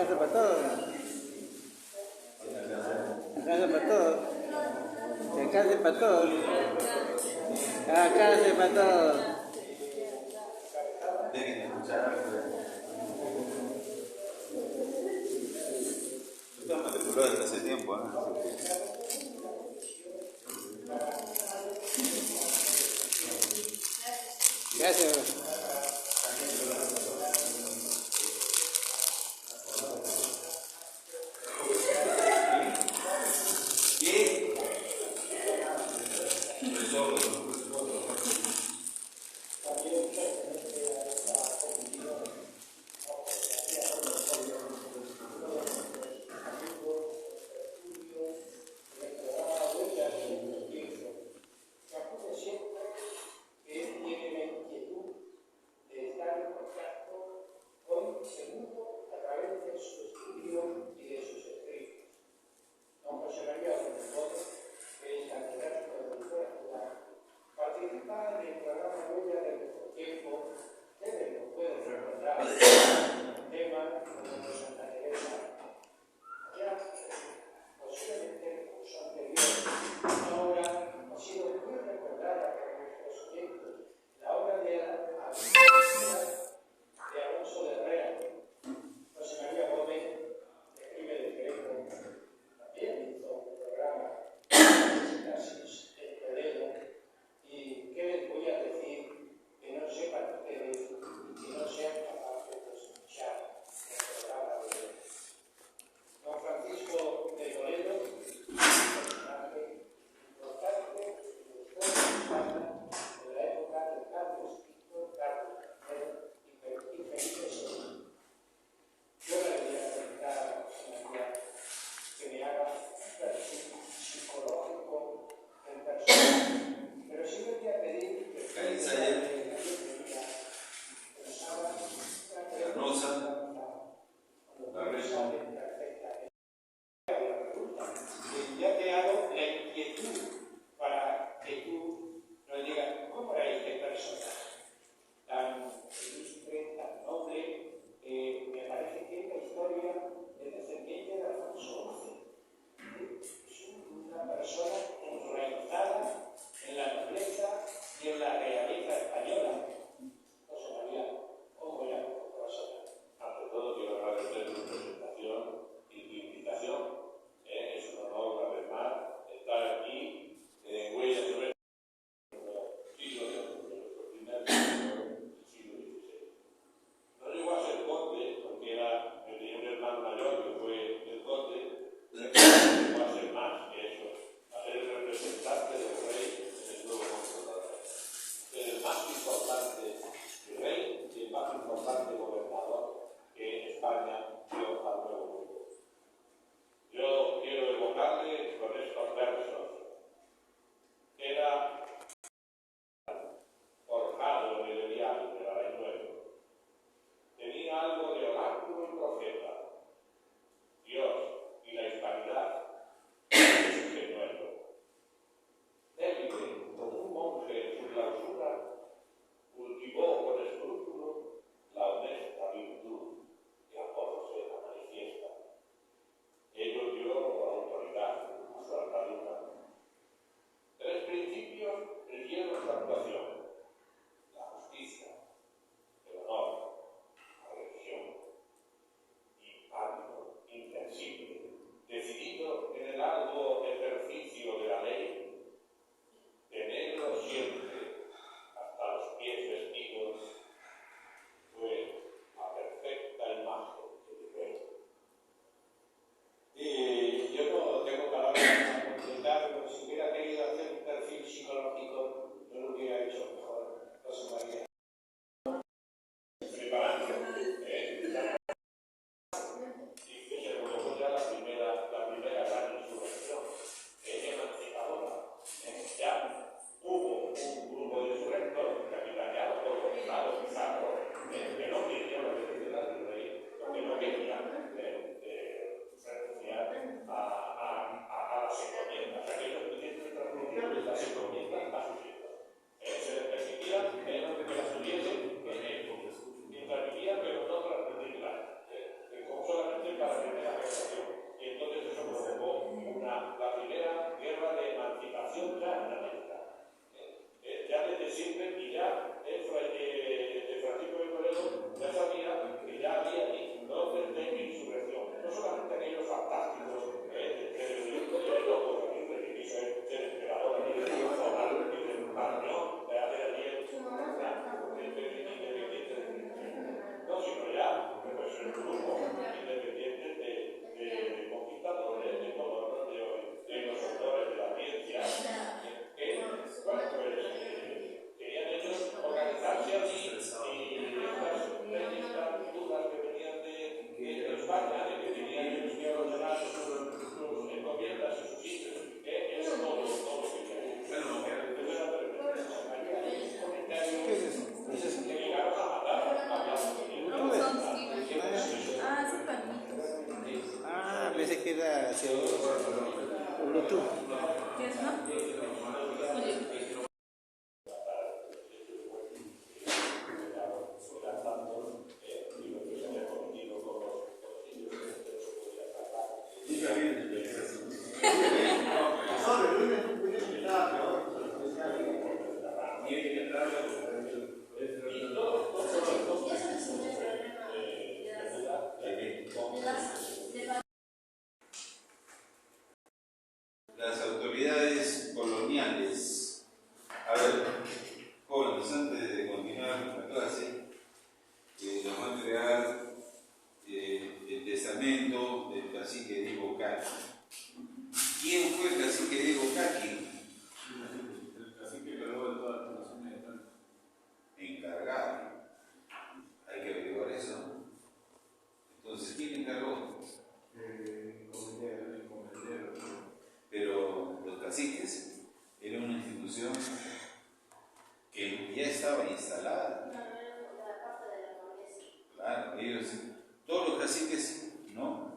hace para todo. Acá hace para todo. Acá hace para todo. Acá hace para todo. Tienen que escuchar. Yo estaba matriculado desde hace tiempo, ¿no? Gracias. Las autoridades coloniales. A ver, jóvenes, antes de continuar la clase, nos va a entregar el testamento del cacique Diego Caqui. ¿Quién fue el cacique Diego Caqui? El cacique encargado de toda la población vegetal. Encargado. Hay que averiguar eso. Entonces, ¿quién encargó? El comendero. Pero los caciques era una institución que ya estaba instalada. Claro, ellos, todos los caciques, ¿no?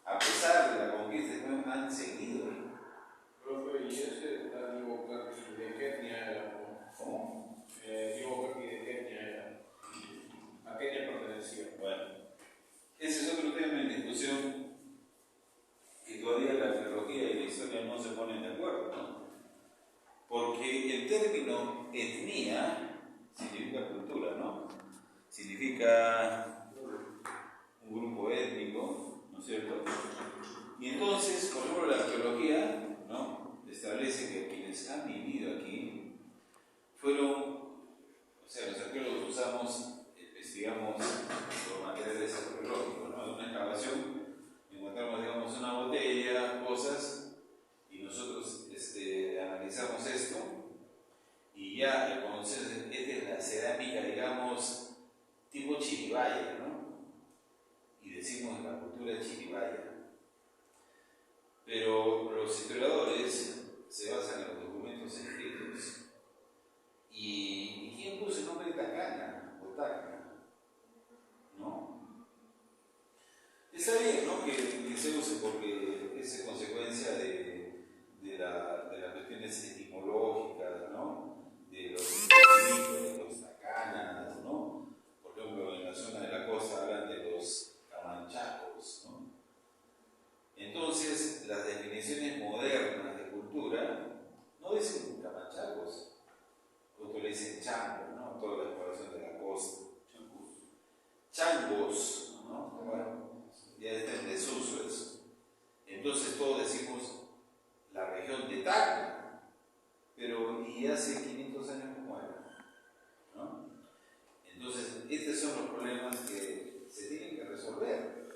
A pesar de la conquista, han seguido. Profe, y ese está Diego Caqui, ¿de qué etnia era? ¿Cómo? Diego Caqui, ¿de qué etnia era? ¿A qué etnia pertenecía? Bueno, ese es otro tema en discusión que todavía la arqueología y la historia no se ponen de acuerdo, ¿no? Porque el término etnia significa cultura, ¿no? Significa un grupo étnico, ¿no es cierto? Y entonces, por ejemplo, la arqueología, ¿no?, establece que quienes han vivido aquí fueron, o sea, los arqueólogos usamos, investigamos los materiales arqueológicos, ¿no? En una excavación encontramos, digamos, una botella, cosas, y nosotros analizamos esto, y ya reconocemos, esta es la cerámica, digamos, tipo chiribaya, ¿no? Y decimos la cultura chiribaya. Pero los historiadores se basan en los documentos escritos. ¿Y quién puso el nombre de Tacana o Tacna? ¿No? Está bien, ¿no?, que se use porque es consecuencia de las cuestiones etimológicas, ¿no?, de los de los tacanas, ¿no? Por ejemplo, en la zona de la costa hablan de los camanchacos, ¿no? Entonces, las definiciones modernas de cultura no dicen camanchacos, otros le dicen changos, ¿no? Toda la población de la costa. Changos, ¿no? Bueno, ya está en desuso eso. Entonces todos decimos la región de Tacna, pero ¿y hace 500 años cómo era? ¿No? Entonces, estos son los problemas que se tienen que resolver.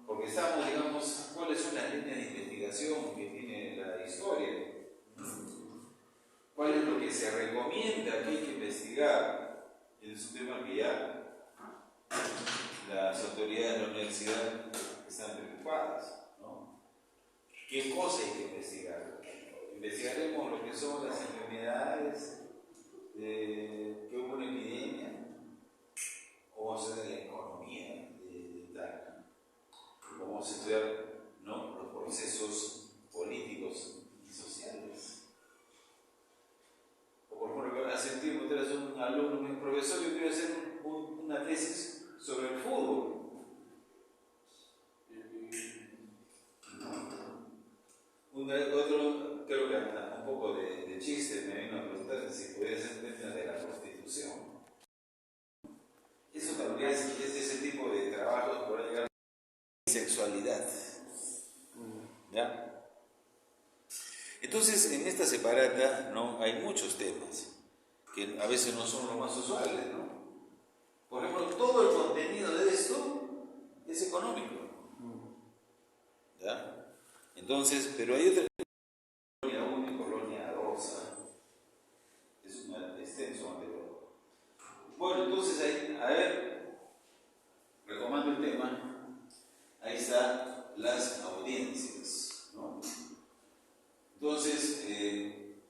Porque estamos, digamos, ¿cuáles son las líneas de investigación que tiene la historia? ¿Cuál es lo que se recomienda que hay que investigar? Es un tema que ya las autoridades de la universidad están preocupadas, ¿no? ¿Qué cosa hay que investigar? ¿Investigaremos lo que son las enfermedades, que hubo una epidemia? ¿O vamos a hacer la economía de Tacna? Vamos a estudiar, ¿no?, los procesos políticos y sociales. O por ejemplo, hace un tiempo eras un alumno, un profesor, yo quiero hacer una tesis sobre el fútbol. Otro, creo que un poco de chiste, me vino a preguntar si podía ser tema de la prostitución. Eso también es ese tipo de trabajos por llegar a sexualidad. ¿Ya? Entonces, en esta separata, ¿no?, hay muchos temas que a veces no son los más usuales, ¿no? Por ejemplo, todo el contenido de esto es económico. ¿Ya? Entonces, pero hay otra colonia 1 y colonia 2. Es un extenso material. Bueno, entonces ahí, a ver, retomando el tema, ahí están las audiencias, ¿no? Entonces,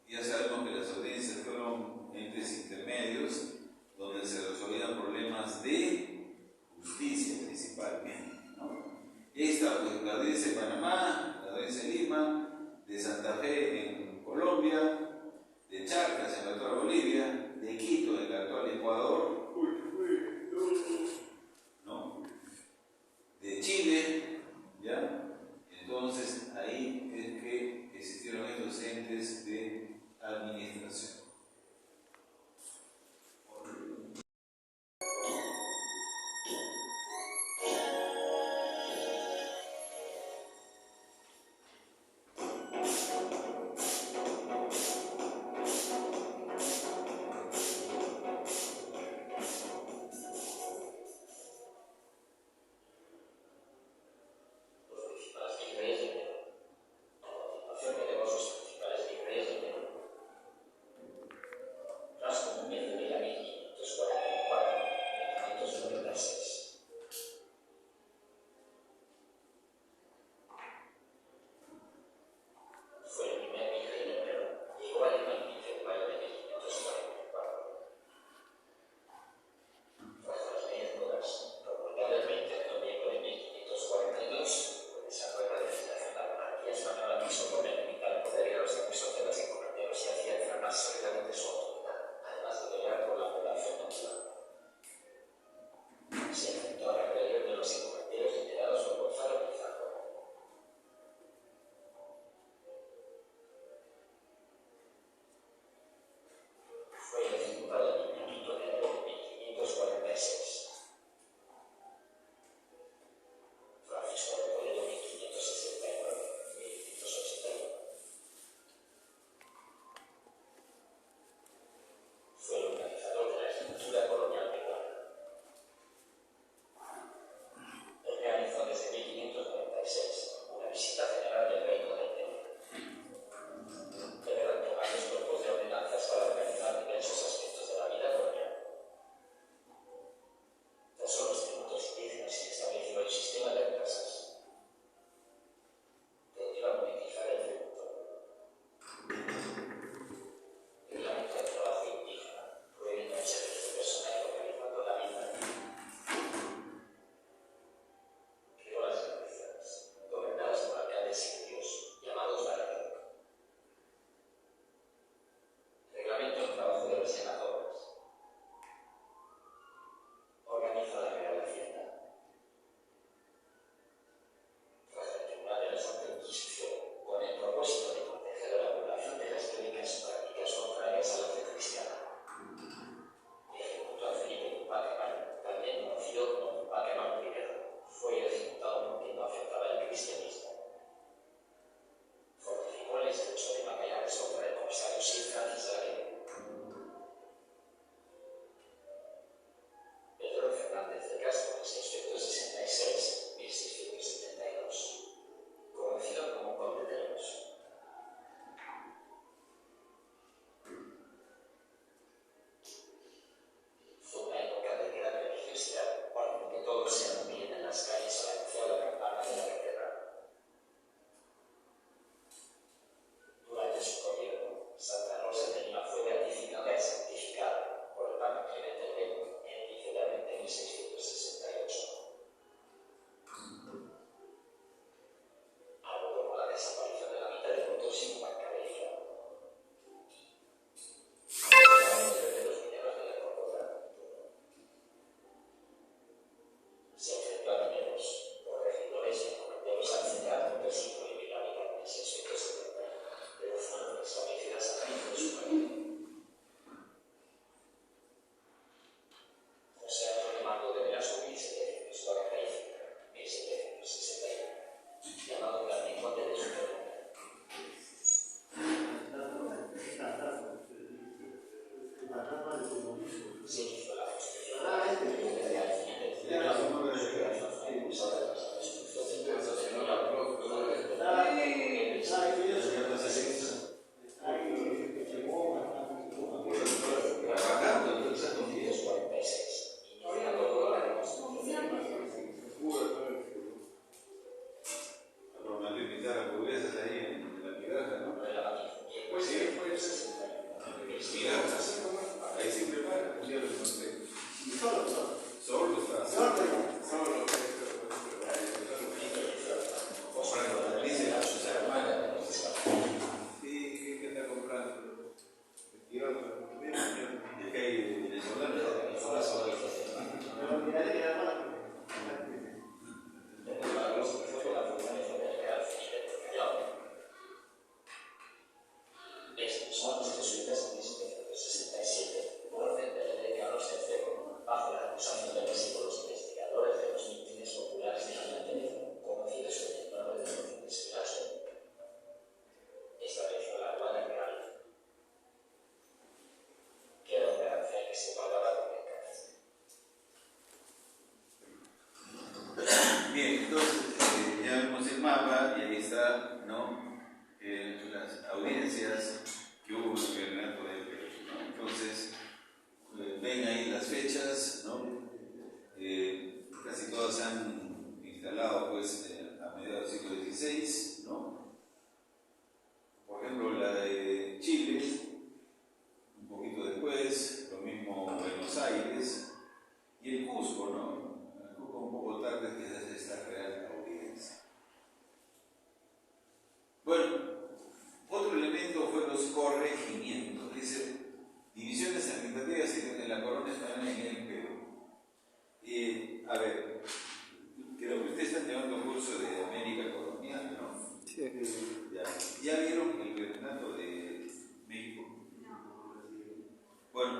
ya sabemos que las audiencias fueron entes intermedios donde se resolvían problemas de justicia principalmente, ¿no? Esta, pues, la audiencia de Panamá, la audiencia de Lima, de Santa Fe en Colombia, de Charcas en la actual Bolivia, de Quito en el actual Ecuador, ¿no?, de Chile, ¿ya? Entonces ahí es que existieron estos entes de administración. Medellín a 1544, 1596. Fue el primer virrey de Perú. Llegó a Lima el 15 de mayo de 1544. Tras las leyes nuevas, promulgada el 20 de noviembre de 1542, con esa nueva legislación la monarquía española quiso poner límite al poder y a los abusos de los encomenderos y hacía inflamar sólidamente su autoridad, además de pelear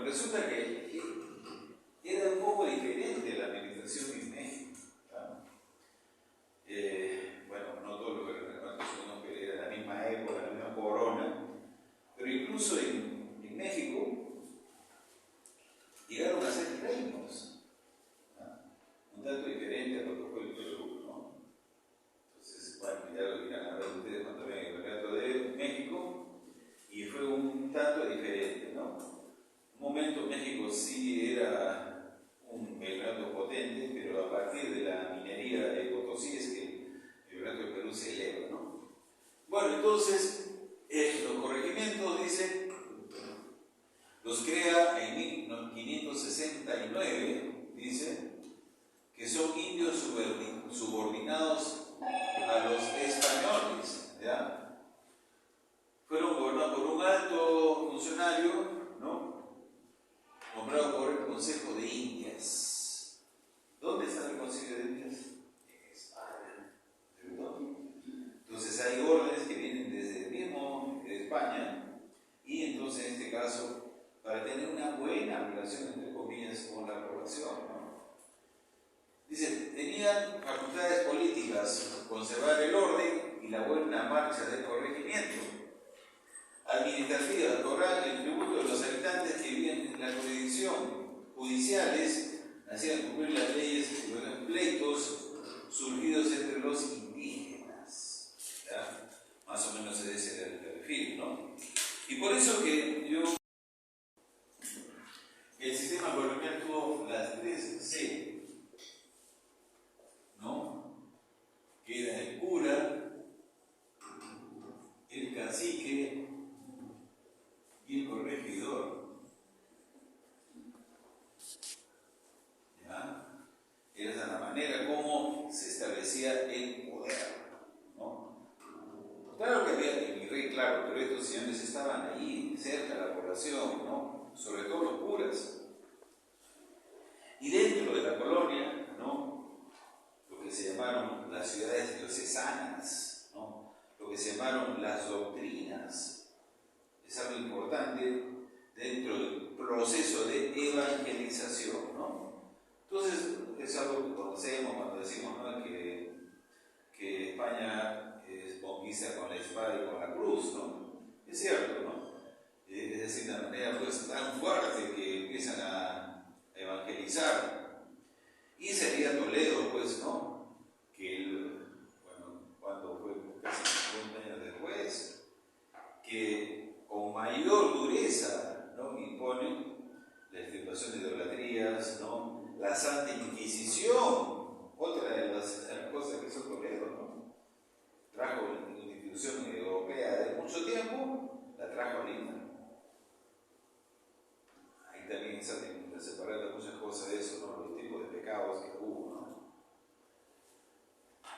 resulta que era un poco diferente la administración en México. Bueno, no todo lo que reconocemos que era la misma época, la misma corona, pero incluso en México llegaron a ser reinos, un tanto diferente a lo que fue el Perú, ¿no? Entonces, bueno, ya lo dirán a ver ustedes cuando vean el relato de México, y fue un tanto diferente, ¿no? Un momento México sí era un virreinato potente, pero a partir de la minería de Potosí es que el virreinato del Perú se eleva, ¿no? Bueno, entonces, los corregimientos, dice, los crea en 1569, dice, que son indios subordinados a los españoles, ¿ya? Fueron gobernados por un alto funcionario, ¿no? Nombrado por el Consejo de Indias. ¿Dónde está el Consejo de Indias? En España. Entonces hay órdenes que vienen desde el mismo España, y entonces en este caso, para tener una buena relación, entre comillas, con la población, ¿no? Dice, tenían facultades políticas, conservar el orden y la buena marcha del corregimiento. Administrativas, cobrar el tributo de los habitantes que vivían en la jurisdicción. Judiciales, hacían cumplir las leyes y los pleitos surgidos entre los indígenas. ¿Ya? Más o menos ese era el perfil, ¿no? Y por eso que el sistema colonial tuvo las 3 C, ¿no? Que era el cura, el cacique y el corregidor. ¿Ya? Esa es la manera como se establecía el poder, ¿no? Claro que había el virrey, claro, pero estos señores estaban allí, cerca de la población, ¿no? Sobre todo los curas. Y dentro de la colonia, ¿no? Lo que se llamaron las ciudades diocesanas, ¿no? Lo que se llamaron las doctrinas. Es algo importante dentro del proceso de evangelización, ¿no? Entonces, es algo que conocemos cuando decimos, ¿no? que España conquista con la espada y con la cruz, ¿no? Es cierto, ¿no? Es decir, de manera pues tan fuerte que empiezan a evangelizar. Y sería Toledo, pues, ¿no? Que cuando fue casi 50 años después, que con mayor dureza, ¿no? Impone la extirpación de idolatrías, ¿no? La Santa Inquisición, otra de las cosas que hizo Toledo, ¿no? Trajo una institución europea de mucho tiempo, la trajo a Lima. Ahí también salen separando muchas cosas de eso, ¿no? Los tipos de pecados que hubo, ¿no?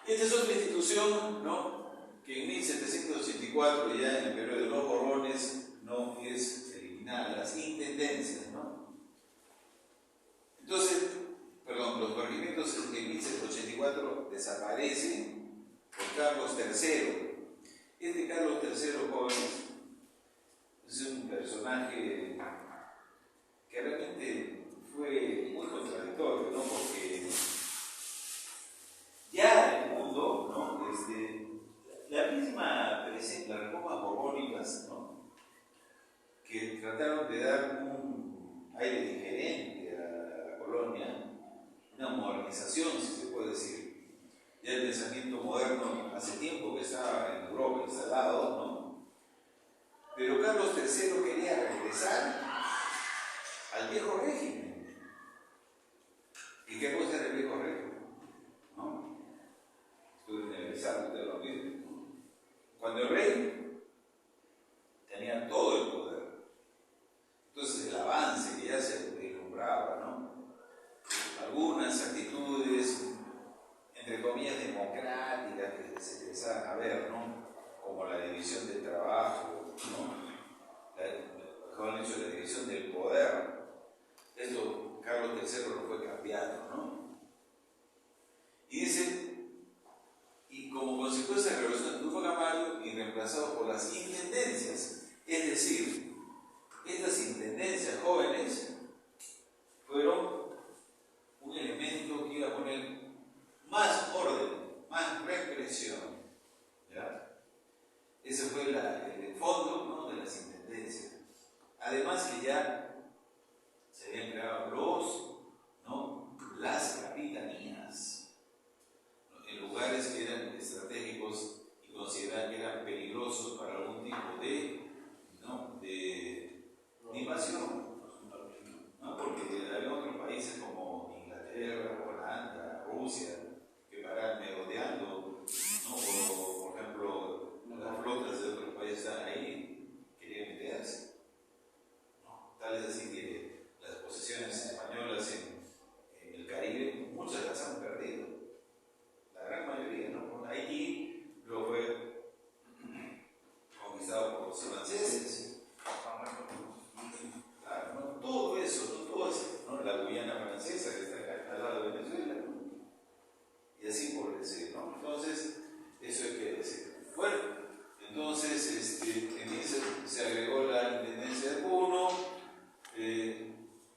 Esta es otra institución, ¿no? Que en 1784, ya en el periodo de los Borbones, no es eliminada, las intendencias, ¿no? Entonces, los corregimientos en 1784 desaparecen por Carlos III. Este Carlos III, jóvenes, es un personaje que realmente fue muy contradictorio, ¿no? Porque ya el mundo, ¿no? La misma presencia, las reformas borbónicas, ¿no? Que trataron de dar un aire diferente a la colonia, una modernización, si se puede decir. Ya el pensamiento moderno hace tiempo que estaba en Europa instalado, ¿no? Pero Carlos III quería regresar al viejo régimen. ¿Y qué cosa era el viejo régimen? ¿No? Estuve universal, ustedes lo mismo. Cuando el rey tenía todo el poder, entonces el avance que ya se vislumbraba, ¿no? Algunas actitudes, entre comillas, democráticas que se empezaban a ver, ¿no? Como la división del trabajo, ¿no? Mejor dicho, la división del poder. Esto Carlos III lo fue cambiando, ¿no? Y dice, y como consecuencia de la revolución de Tupac Amaru y reemplazado por las intendencias, es decir, estas intendencias jóvenes Tal es así que las posesiones españolas en el Caribe, muchas las han perdido. La gran mayoría, ¿no? Haití luego fue conquistado por los franceses. Claro, ¿no? Todo eso, ¿no? La Guyana francesa que está acá al lado de Venezuela, ¿no? Y así por decir, ¿no? Entonces, eso hay que decir. Bueno, entonces, se agregó la intendencia de Puno,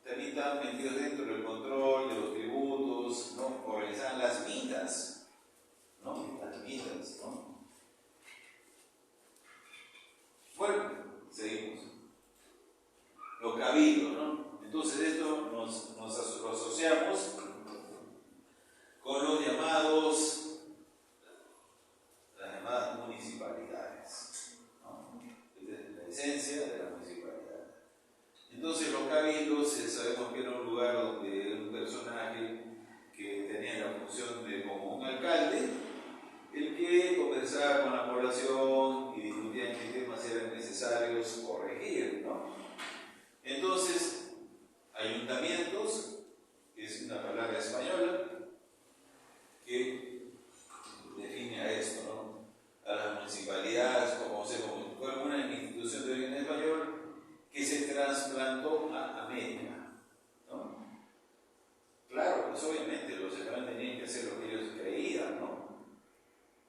también estaban metidos dentro del control de los tributos, ¿no? Organizaban las mitas, ¿no? Las mitas, ¿no? Bueno, seguimos. Los cabildos, ¿no? Entonces esto lo asociamos con los las llamadas municipalidades, ¿no? Esta es la esencia de la municipalidad. Entonces los cabildos, sabemos que era un lugar donde un personaje que tenía la función de como un alcalde, el que conversaba con la población y discutía en qué temas eran necesarios corregir, ¿no? Entonces, ayuntamientos, que es una palabra española, que define a esto, ¿no? A las municipalidades como una institución de origen español que se trasplantó a América, ¿no? Claro, pues obviamente los españoles tenían que hacer lo que ellos creían, ¿no?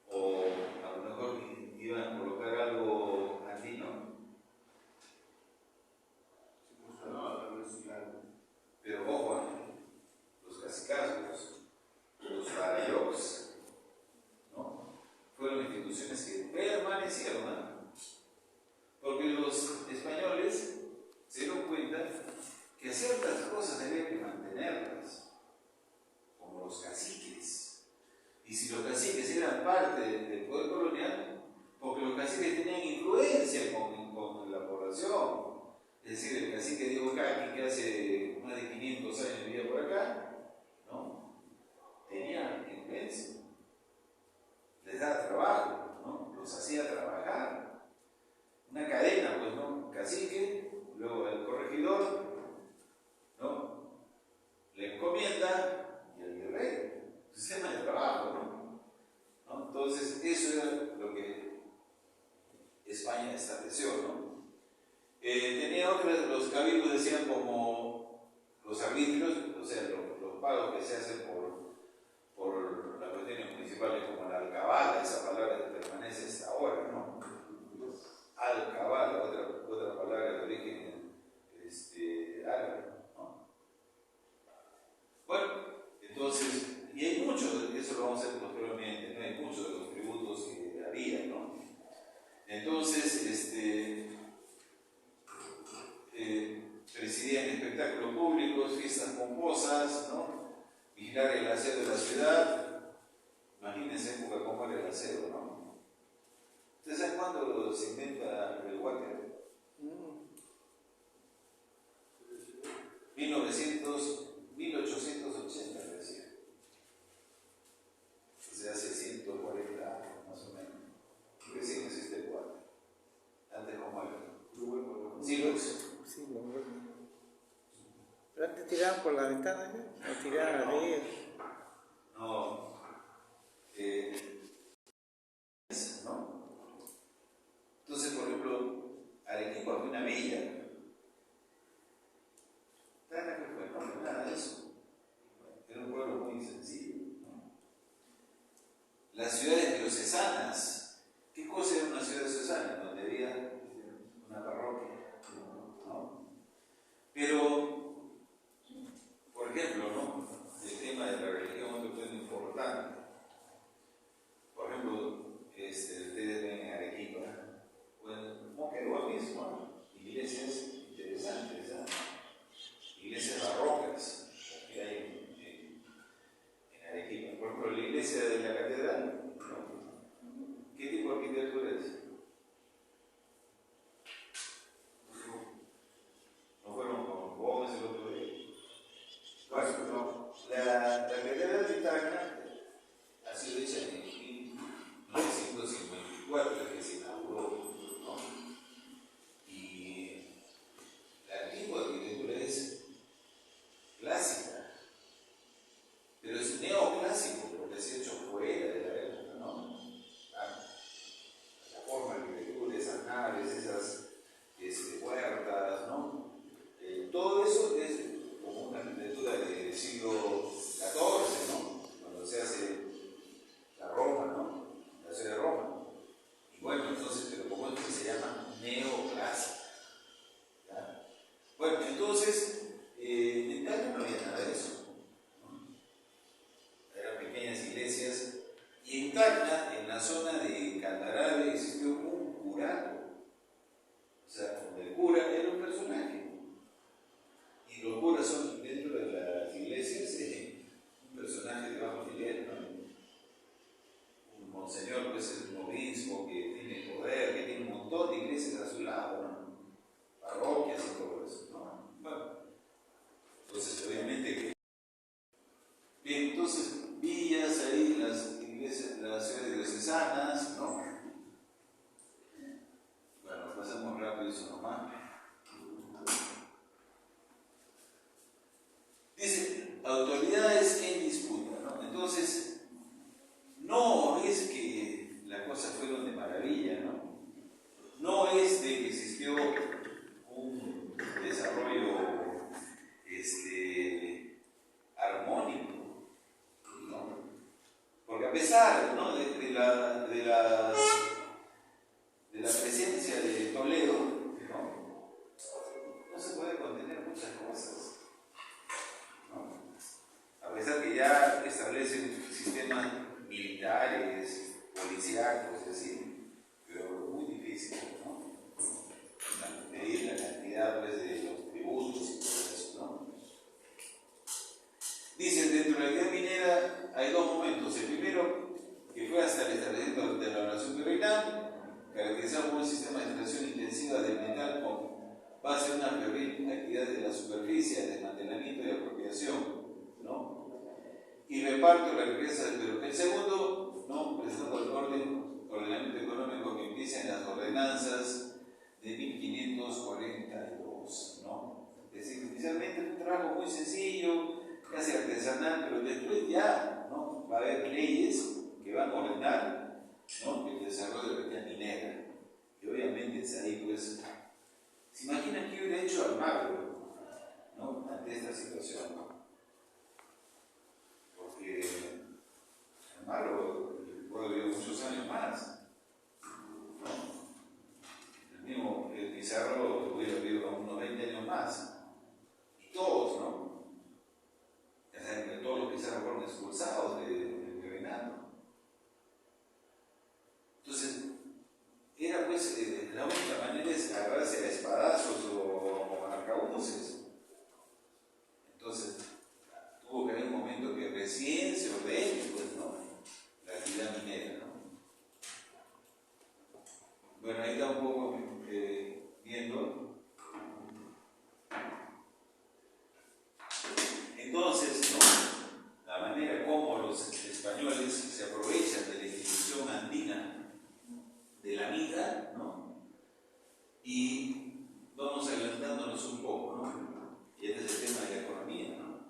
O a lo mejor iban a colocar algo andino. Pero ojo, los cacicazgos, los farayocs, ¿no? Fueron instituciones que permanecieron, ¿no? Porque los españoles se dieron cuenta que ciertas cosas había que mantenerlas, como los caciques. Y si los caciques eran parte del poder colonial, porque los caciques tenían influencia con la población. Es decir, el cacique Diego Caqui, que hace más de 500 años vivía por acá, ¿no? Tenía influencia. Les daba trabajo, ¿no? Los hacía trabajar. Una cadena, pues, ¿no? Cacique, luego el corregidor, ¿no? La encomienda y el virrey. Sistema de trabajo, ¿no? Entonces, eso era lo que España estableció, ¿no? Tenía otras, los cabildos decían como los arbitrios, o sea, los pagos que se hacen por las cuestiones municipales, como la alcabala, esa palabra que permanece hasta ahora, ¿no? Alcabala, otra palabra de origen árabe, ¿no? Bueno, entonces, y hay muchos, eso lo vamos a ver posteriormente, ¿no? Hay muchos de los tributos que había, ¿no? Entonces, presidían espectáculos públicos, fiestas pomposas, ¿no? Vigilar el aseo de la ciudad. Imagínense en época cómo era el aseo, ¿no? ¿Ustedes saben cuándo se inventa el water? 1880 decía. O sea, hace 140 años más o menos. Recién existe el water. Antes, ¿cómo era? Silos. Sí, lo bueno. ¿Pero antes tiraban por la ventana, ¿no? ¿O tiraban arriba? No. ¿No? Entonces, por ejemplo, Arequipa fue una villa. ¿Tana qué fue? No, nada de eso. Era un pueblo muy sencillo, ¿no? Las ciudades diocesanas. ¿Qué cosa era una ciudad diocesana? Donde había una parroquia, ¿no? Pero, por ejemplo, ¿no? El tema de la religión, otro tema importante. entonces villas ahí, las iglesias, las ciudades diocesanas, ¿no? Bueno, pasamos rápido eso nomás. Dice, autoridades en disputa, ¿no? Entonces, no es que las cosas fueron de maravilla, ¿no? No es de que existió un desarrollo armónico, ¿no? Porque a pesar, ¿no?, de la presencia de Toledo, no se puede contener muchas cosas, ¿no? A pesar que ya establecen sistemas militares, policíacos y así, pero muy difícil, ¿no? Medir la cantidad, pues, de los tributos y todo eso, ¿no? Dicen, dentro de la actividad minera hay dos momentos. El primero, que fue hasta el establecimiento de la nación virreinal, caracterizado por un sistema de extracción intensiva del metal con base en una febril actividad de la superficie, desmantelamiento y apropiación, ¿no? Y reparto de la riqueza del Perú. El segundo, ¿no?, presentando el ordenamiento económico que empieza en las ordenanzas de 1542, ¿no? Es decir, inicialmente es un trabajo muy sencillo, casi artesanal, pero después ya, ¿no?, va a haber leyes que van a ordenar, ¿no?, el desarrollo de la actividad minera. Y obviamente es ahí, pues, ¿se imaginan qué hubiera hecho Almagro, ¿no?, ante esta situación? Porque Almagro puede vivir muchos años más, ¿no? El mismo Pizarro hubiera vivido unos 20 años más. Y todos, ¿no? Todos los Pizarro fueron expulsados del virreinato. Entonces, era pues, la única manera es agarrarse a espadazos o arcabuces. Entonces, tuvo que haber un momento que recién se ordene, pues, ¿no?, la actividad minera, ¿no? Bueno, ahí está un poco viendo. Entonces, ¿no?, la manera como los españoles se aprovechan de la institución andina de la mica, ¿no? Y vamos adelantándonos un poco, ¿no? Y este es el tema de la economía, ¿no?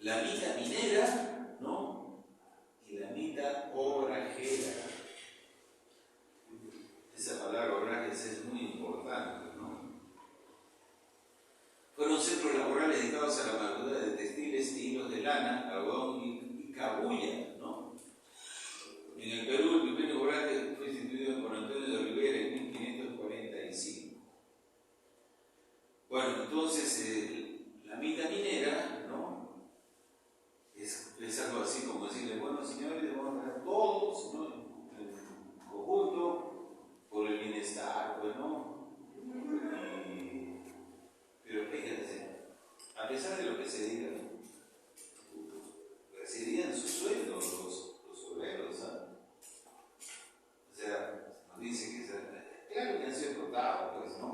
La mica minera, ¿no?, y la mica obrajera. Esa palabra obrajes es muy importante, ¿no? Fueron centros laborales dedicados a la manufactura de textiles y hilos de lana, algodón y cabuya, ¿no? En el Perú, el primer obraje fue instituido por Antonio de Rivera en 1545. Bueno, entonces, la mica minera, ¿no?, es algo así como decirle, bueno, señores, vamos a ganar todos, ¿no?, en conjunto, por el bienestar, pues, ¿no? Pero fíjense, a pesar de lo que se diga, recibían su sueldo los obreros, ¿sabes? O sea, nos dice que, claro que han sido explotados, pues, ¿no?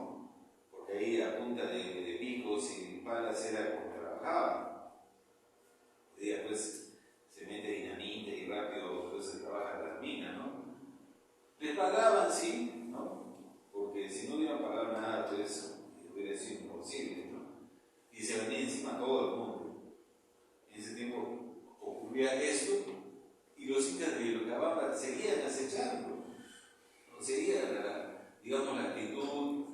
Porque ahí a punta de picos y palas era como trabajaban. Hoy día, pues, se mete dinamita y rápido, pues, se trabaja en las minas, ¿no? Les pagaban, sí, ¿no? Porque si no hubieran pagado nada, pues, hubiera sido imposible, ¿no? Y se venía encima a todo el mundo. En ese tiempo ocurría esto y los incas de Vilcabamba seguían acechando, ¿no? Seguía la actitud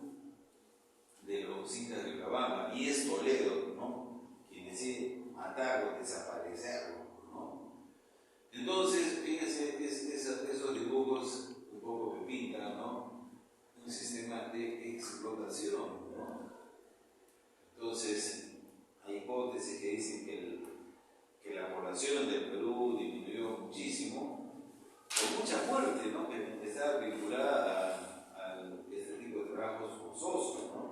de los incas de Vilcabamba, y es Toledo, ¿no?, quien decide matarlo, desaparecerlo, ¿no? Entonces, fíjense, esos dibujos un poco que pintan, ¿no?, un sistema de explotación, ¿no? Entonces, hay hipótesis que dicen que la población del Perú disminuyó muchísimo por mucha muerte, ¿no?, que está vinculada a este tipo de trabajos forzosos, ¿no?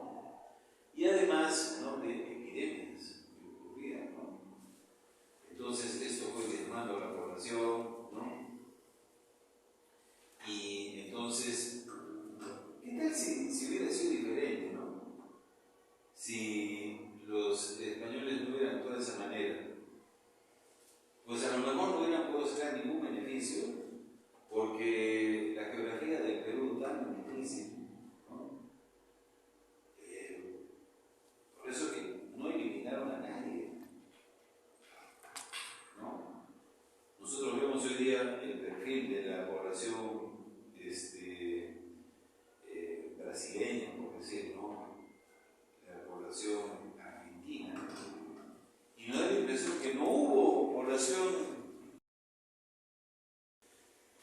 Y además, ¿no?, de epidemias que ocurrían, ¿no? Entonces, esto fue diezmando a la población, ¿no? Y entonces, ¿qué tal si hubiera sido diferente, ¿no? Si los españoles no hubieran actuado de esa manera. sacar ningún beneficio porque la geografía del Perú es tan difícil, ¿no? Por eso que no eliminaron a nadie, ¿no? Nosotros vemos hoy día el perfil de la población brasileña, por decir, ¿no? La población argentina, y nos da la impresión que no hubo población.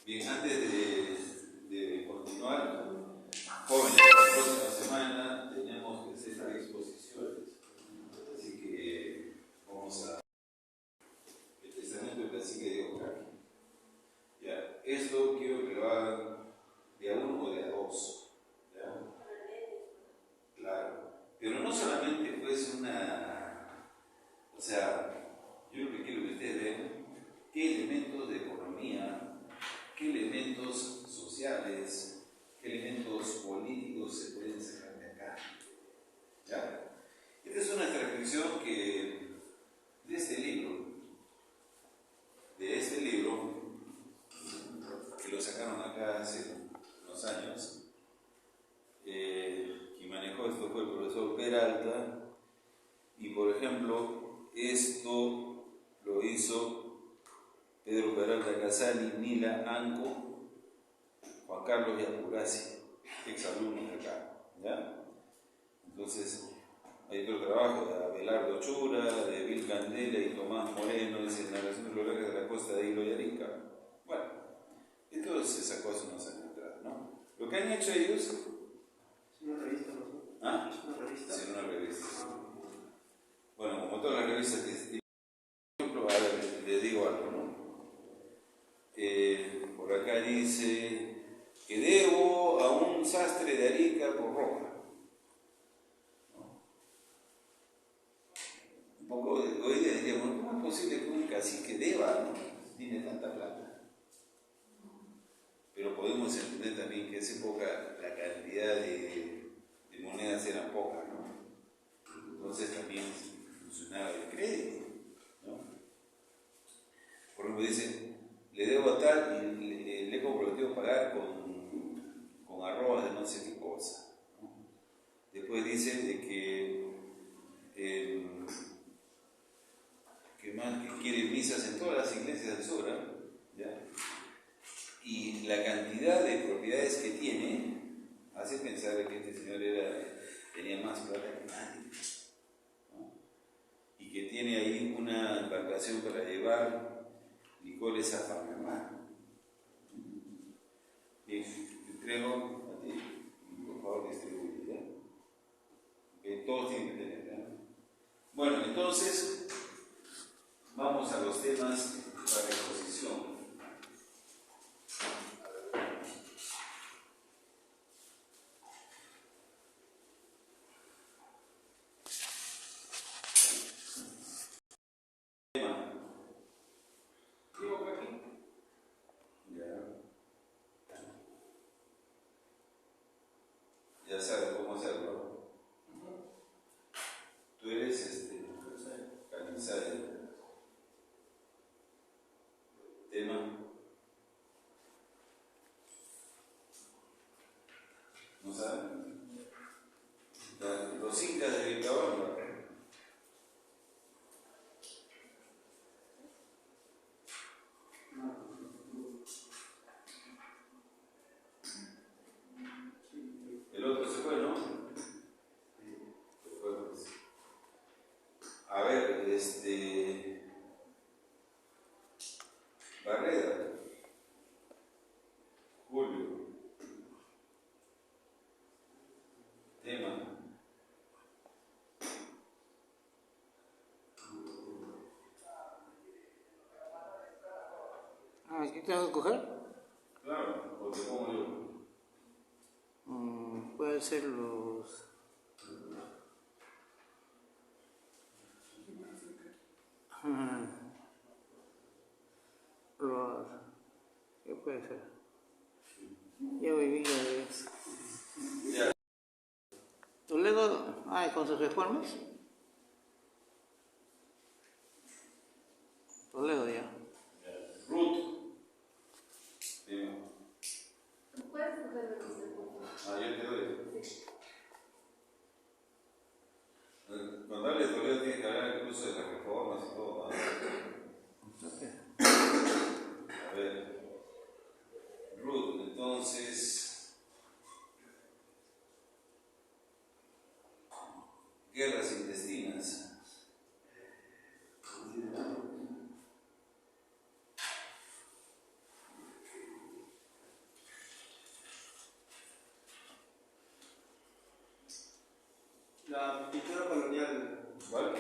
Bien, antes de continuar, jóvenes, la próxima semana tenemos que hacer exposiciones, así que vamos a el testamento del cacique de Ocari. Ya, esto quiero que lo hagan de a uno o de a dos, ¿ya? Claro, pero no solamente pues o sea, yo lo que quiero que ustedes vean qué elementos de economía, qué elementos sociales, qué elementos políticos se pueden sacar de acá. ¿Ya? Esta es una reflexión que de este libro, que lo sacaron acá hace unos años, quien manejó esto fue el profesor Peralta, y por ejemplo, esto lo hizo Pedro Peralta Casali, Nila Anco, Juan Carlos Yapurasi, exalumnos de acá, ¿ya? Entonces, hay otro trabajo de Abelardo Chura, de Vil Candela y Tomás Moreno, dice Narración Geográfica de la Costa de Hilo y Arica. Bueno, esto se sacó hace unos años atrás, ¿no? Lo que han hecho ellos... ¿Es una revista, no? ¿Ah? ¿Es una revista? Sí, una revista. Bueno, como todas las revistas que... Por ejemplo, ahora les digo algo, ¿no? Por acá dice que debo a un sastre de Arica por roja. ¿No? Un poco hoy día diríamos, ¿cómo es posible que un cacique deba, ¿no? Tiene tanta plata? Pero podemos entender también que en esa época la cantidad de monedas eran pocas, ¿no? Entonces también funcionaba el crédito, ¿no? Por ejemplo, dice, le debo a tal y le he comprometido pagar con arrobas de no sé qué cosa, ¿no? Después dice de que más que quiere misas en todas las iglesias del sur, ¿ya? Y la cantidad de propiedades que tiene hace pensar que este señor tenía más plata que nadie, ¿no? Y que tiene ahí una embarcación para llevar licores a Panamá. Bien, te entrego a ti, por favor distribuye, ¿ya? Que todos tienen que tener, ¿ya? Bueno, entonces vamos a los temas para la exposición. Ya sabes cómo hacerlo. Tú eres Canizayo. Tema. ¿No saben? Los incas de Vilcabamba. El otro se fue, ¿no? Se fue, pues. A ver, Barreda, Julio, tema. ¿Aquí tengo que coger? Claro, o te pongo yo. Puede ser los... ¿Qué puede ser? Ya viví de eso. Ya. Toledo, con sus reformas. Toledo ya. Ruth. yo te doy. Cuando hable de Toledo tienes que hablar incluso de las reformas y todo, ¿no? A ver. Ruth, entonces. Guerras intestinas. La pintura colonial. ¿Cuál?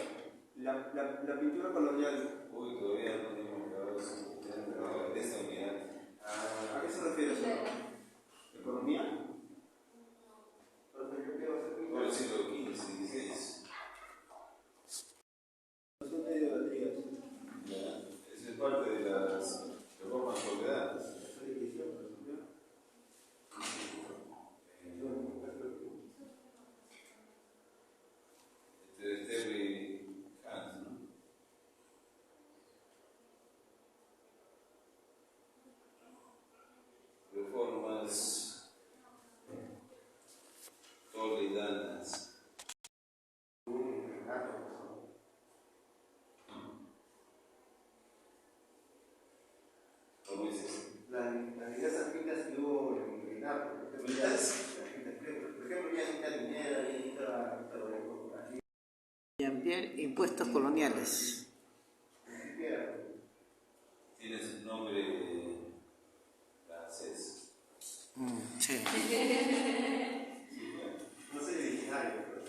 La pintura colonial. Uy, todavía no tenemos grabado eso. Ya han grabado de esta unidad. ¿A qué se refiere eso? ¿Economía? Por el siglo XV, XVI. Son medio valdrías. Ya. Esa es parte de las reformas toledanas. Terry Hans, ¿no? Reformas toledanas. ¿Cómo dices? Las ideas artísticas que hubo en Renato. Por ejemplo, ya Anita Linera, ya Anita Jean-Pierre, impuestos coloniales. Tienes un nombre francés. Sí. no soy originario, pero...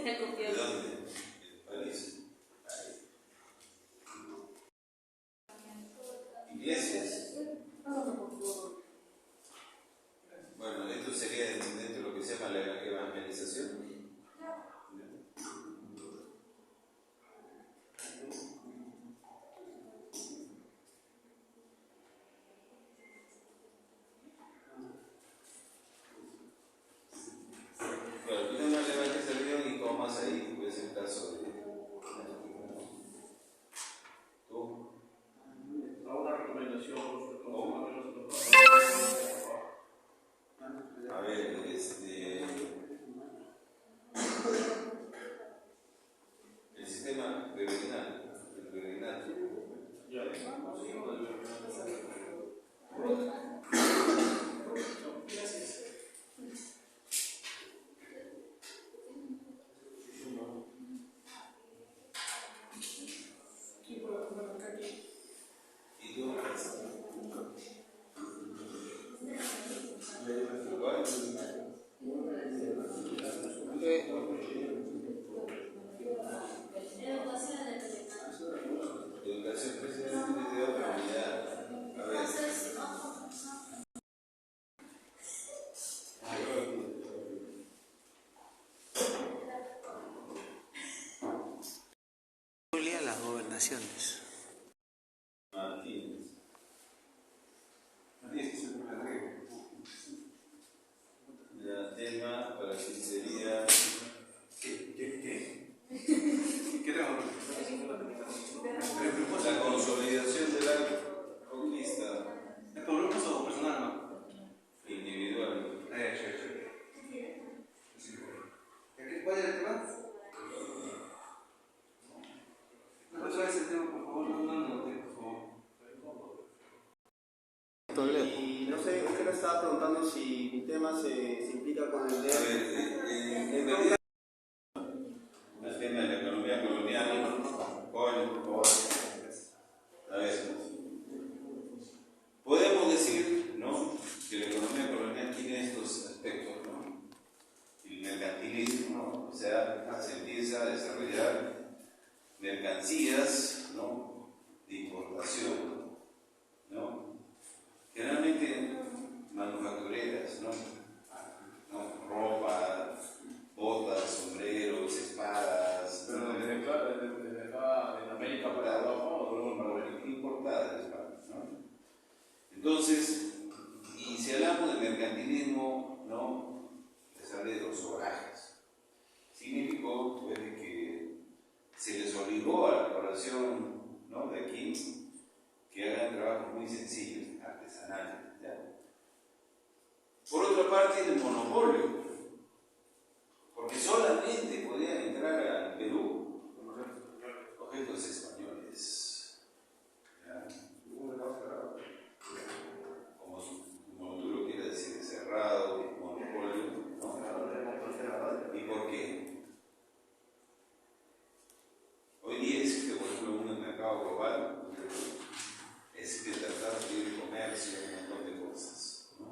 ¿De dónde? ¿De París? Iglesias. Bueno, esto sería dentro de lo que se llama la evangelización. Bueno, tú tengas la evangelización y tomas ahí, pues el caso de... ¿Tú? Hago una recomendación. A ver, el sistema virginal, el virreinato. Ya, ¿Y tú? ¿Cuál? Educación precisamente de otra unidad. A ver. Julia, las gobernaciones. Martínez. Martínez, que es el primer. El tema para ti sería. ¿Qué tenemos? La consolidación de la conquista. ¿Es por grupos o personal, no? Individual. ¿Cuál es el tema? Otra vez el tema, por favor, no, por favor. Toledo. Y no sé, usted me estaba preguntando si mi tema se implica con el A de... ver, en realidad, el tema de la economía colonial, a ver, podemos decir, ¿no?, que la economía colonial tiene estos aspectos, ¿no? El mercantilismo, ¿no? O sea, se empieza a desarrollar mercancías, ¿no?, de importación, ¿no? Generalmente manufactureras, ¿no? Ropa, botas, sombreros, espadas, pero desde acá, en América para abajo, o importadas espadas, ¿no? Entonces, y si hablamos de mercantilismo, ¿no?, les hablé de los obrajes. Significó, pues, de que se les obligó a la población, ¿no?, de aquí que hagan trabajos muy sencillos, artesanales, ¿ya? Por otra parte del monopolio, porque solamente podían entrar al Perú objetos españoles. ¿Ya? Como tú lo quieras decir, cerrado, monopolio, ¿no? ¿Y por qué? Hoy día existe, por ejemplo, un mercado global, existe tratados de libre comercio, un montón de cosas, ¿no?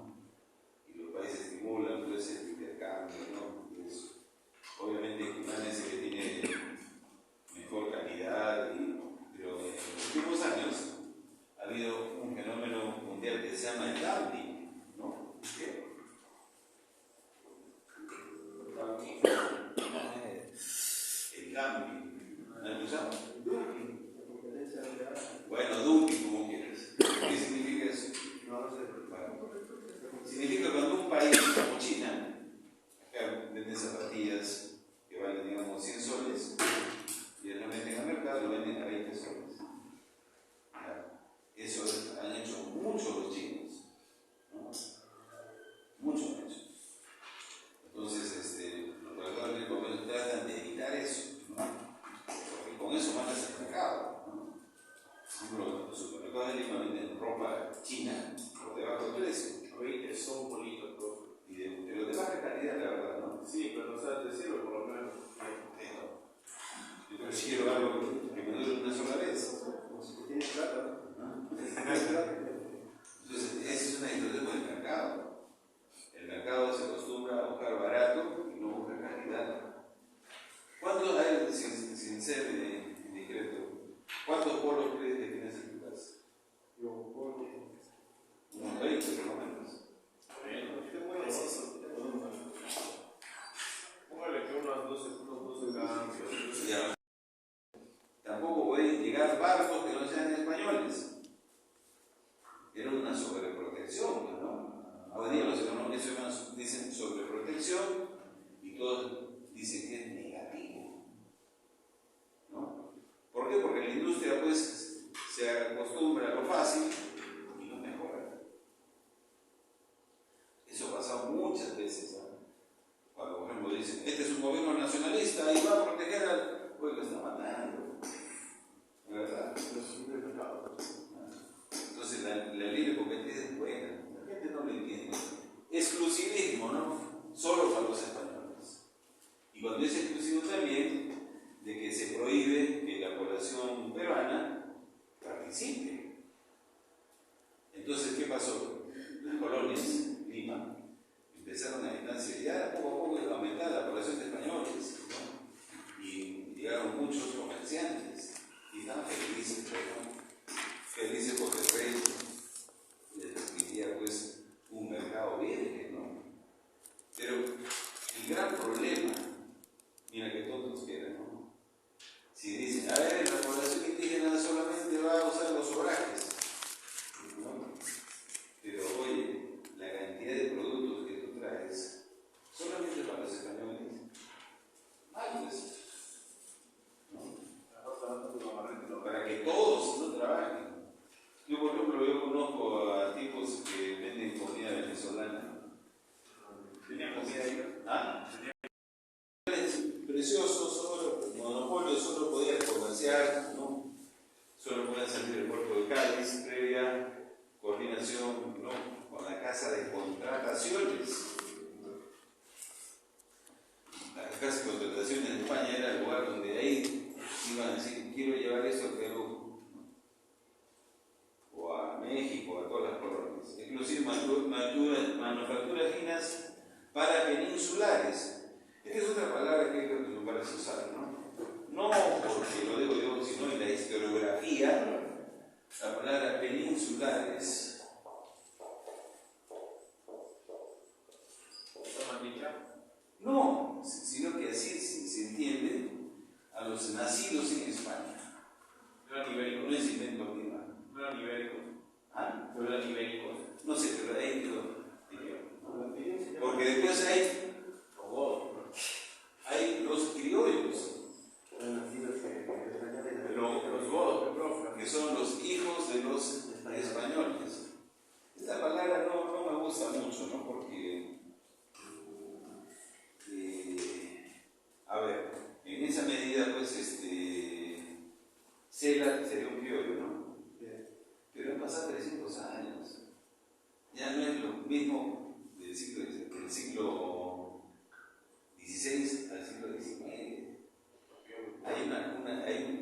Y los países estimulan todo ese intercambio, ¿no? Y eso. Obviamente, Cumanes que tiene mejor calidad, pero en los últimos años ha habido un fenómeno mundial que se llama el dumping, ¿no? ¿Qué? El dumping. ¿No lo escuchado? Bueno, dumping, como quieras. ¿Qué significa eso? No sé. Bueno, significa cuando un país como China, acá venden zapatillas que valen, digamos, 100 soles, y lo venden al mercado, lo venden a 20 soles. ¿Ya? Eso han hecho muchos los chinos, ¿no? Mucho han hecho. Entonces, los trabajadores del comercio tratan de evitar eso, ¿no? Porque con eso mandas al mercado, ¿no? Por ejemplo, los supermercados de Lima venden ropa china por debajo del precio. Oye, son bonitos, profe. Pero de baja calidad, la verdad, ¿no? Sí, pero o sea, te sirve por lo menos. Yo prefiero algo que me dure una sola vez. Si tienes plata, ¿no? Entonces, esa es una situación del mercado. El mercado se acostumbra a buscar barato y no busca calidad. ¿Cuántos hay, sin ser discreto, cuántos polos crees que tienes en tu casa? Yo puedo. Unos 20 por lo menos. Póngale que unos 12 cambios. Ya. Tampoco pueden llegar barcos que no sean españoles. Era una sobreprotección, ¿no? Hoy día los economistas dicen sobreprotección y todos dicen que es negativo, ¿no? ¿Por qué? Porque la industria pues se acostumbra a lo fácil y no mejora. Eso ha pasado muchas veces, ¿no? Cuando por ejemplo dicen, este es un gobierno nacionalista y va a proteger al pueblo, está matando, ¿verdad? Entonces la libre competencia es buena, la gente no lo entiende. Exclusivismo, ¿no? Solo para los españoles. Y cuando es exclusivo también, de que se prohíbe que la población peruana participe. Entonces, ¿qué pasó? Las colonias, Lima, empezaron a distanciar, ya poco a poco iba a aumentar la población de españoles, ¿no? Y llegaron muchos comerciantes y estaban felices, ¿no? Felices porque el rey les permitía pues un mercado virgen, ¿no? Pero el gran problema, mira que todos quieran, ¿no? Si dicen, a ver, la población indígena solamente va a usar los obrajes, ¿no? Pero oye, la cantidad de productos que tú traes, solamente para los españoles, mal pues, ¿no? Para que todos no trabajen. Yo, por ejemplo, yo conozco a tipos que venden comida venezolana. ¿Tenían comida ahí? ¿Ah? Preciosos, solo monopolio, solo podían comerciar, ¿no? Solo podían salir del puerto de Cádiz, previa coordinación, ¿no? Con la casa de contrataciones. La casa de contrataciones en España era el lugar donde ahí iban a decir, quiero llevar esto al Perú, o a México, a todas las colonias. Inclusive manufacturas finas para peninsulares. Esta es otra palabra que creo que me parece usar, ¿no? No porque lo digo yo, sino en la historiografía, la palabra peninsulares. ¿Está mal dicha? No, sino que así se entiende a los nacidos en España. No eran ibéricos. No es invento mío. No eran ibéricos. ¿Ah? No eran ibéricos. No sé, pero ahí quedó. Porque después hay los criollos, Los godos, profe. que son los hijos de los españoles. Esta palabra no me gusta mucho, ¿no? Porque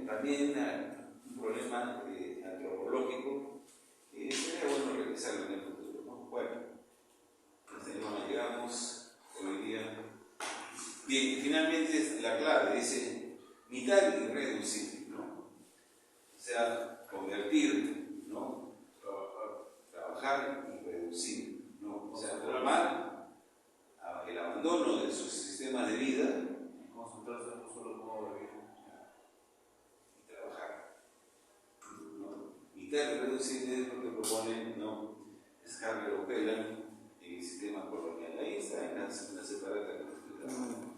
también un problema antropológico que sería bueno revisarlo en el futuro, ¿no? Bueno, hasta ahí llegamos hoy día. Bien, finalmente la clave dice mitad y reducir, ¿no? O sea, convertir, ¿no? Trabajar y reducir, ¿no? O sea, formar el abandono de sus sistemas de vida. Concentrarse en un solo modo de vida. Y trabajar, ¿no? Mitad y reducir es lo que propone, ¿no? Scarlett o Pelham en el sistema colonial. Ahí está en la separata.